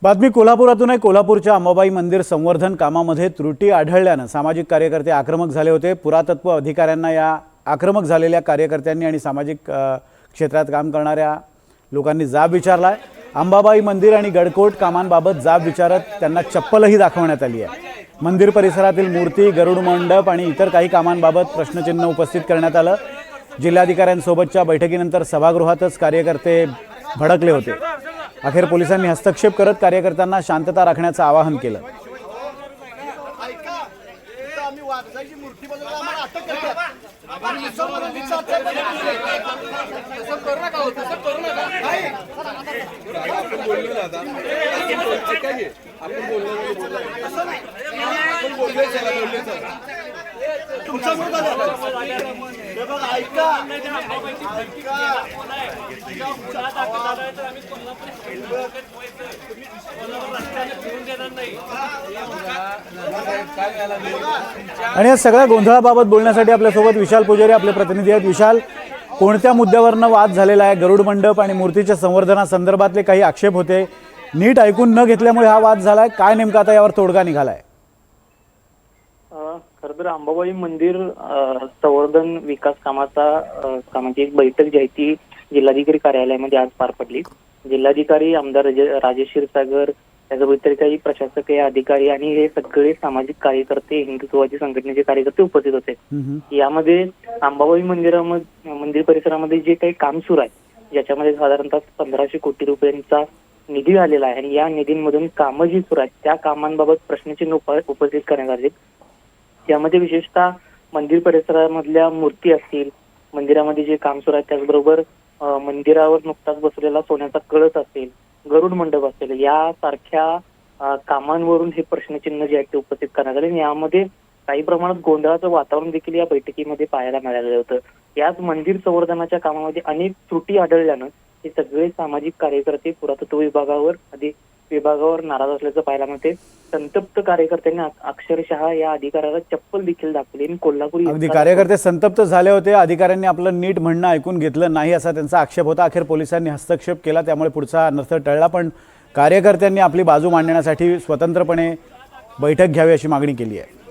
बातमी कोल्हापुरातून आहे। कोल्हापूरच्या अंबाबाई मंदिर संवर्धन कामामध्ये त्रुटी आढळल्याने सामाजिक कार्यकर्ते आक्रमक झाले होते। पुरातत्व अधिकाऱ्यांना या आक्रमक झालेल्या कार्यकर्त्यांनी आणि सामाजिक क्षेत्रात काम करणाऱ्या लोकांनी जाब विचारलाय। अंबाबाई मंदिर आणि गडकोट कामांबाबत जाब विचारत त्यांना चप्पलही दाखवण्यात आली आहे। मंदिर परिसरातील मूर्ती, गरुड मंडप आणि इतर काही कामांबाबत प्रश्नचिन्ह उपस्थित करण्यात आलं। जिल्हाधिकाऱ्यांसोबतच्या बैठकीनंतर सभागृहातच कार्यकर्ते भडकले होते। अखेर पोलिसांनी हस्तक्षेप करत कार्यकर्त्यांना शांतता राखण्याचं आवाहन केलं। आणि या सगळ्या गोंधळाबाबत बोलण्यासाठी आपल्यासोबत विशाल पुजारी आपले प्रतिनिधी आहेत। विशाल, कोणत्या मुद्द्यावरनं वाद झालेला आहे? गरुड मंडप आणि मूर्तीच्या संवर्धनासंदर्भातले काही आक्षेप होते, नीट ऐकून न घेतल्यामुळे हा वाद झालाय। काय नेमका आता यावर तोडगा निघालाय? खरं तर अंबाबाई मंदिर संवर्धन विकास कामाची एक बैठक जी आहे ती जिल्हाधिकारी कार्यालयामध्ये आज पार पडली। जिल्हाधिकारी आमदार राजेश क्षीरसागर, त्याच्याबरोबर काही प्रशासकीय अधिकारी आणि हे सगळे सामाजिक कार्यकर्ते, हिंदुत्वाची संघटनेचे कार्यकर्ते उपस्थित होते। यामध्ये अंबाबाई मंदिर परिसरामध्ये जे काही काम सुरू आहे, ज्याच्यामध्ये साधारणतः 1500 कोटी रुपयांचा निधी आलेला आहे आणि या निधीमधून कामं जी सुरू आहेत त्या कामांबाबत प्रश्नचिन्ह उपस्थित करण्यात आले। यामध्ये विशेषतः मंदिर परिसरामधल्या मूर्ती असतील, मंदिरामध्ये जे काम सुरू आहे त्याचबरोबर मंदिरावर नुकताच बसलेला सोन्याचा कळस असेल, गरुड मंडप असेल, यासारख्या कामांवरून हे प्रश्नचिन्ह जे आहे ते उपस्थित करण्यात आले। यामध्ये काही प्रमाणात गोंधळाचं वातावरण देखील या बैठकीमध्ये पाहायला मिळालेलं होतं। याच मंदिर संवर्धनाच्या कामामध्ये अनेक त्रुटी आढळल्यानं हे सगळे सामाजिक कार्यकर्ते पुरातत्व विभागावर नाराज असल्याचं पाहायला मिळते। संतप्त कार्यकर्त्यांनी अक्षरशः या अधिकाऱ्याला चप्पल देखील दाखवली आणि कोल्हापूर अगदी कार्यकर्ते संतप्त झाले होते। अधिकाऱ्यांनी आपलं नीट म्हणणं ऐकून घेतलं नाही असा त्यांचा आक्षेप होता। अखेर पोलिसांनी हस्तक्षेप केला, त्यामुळे पुढचा अनर्थ टळला। पण कार्यकर्त्यांनी आपली बाजू मांडण्यासाठी स्वतंत्रपणे बैठक घ्यावी अशी मागणी केली आहे।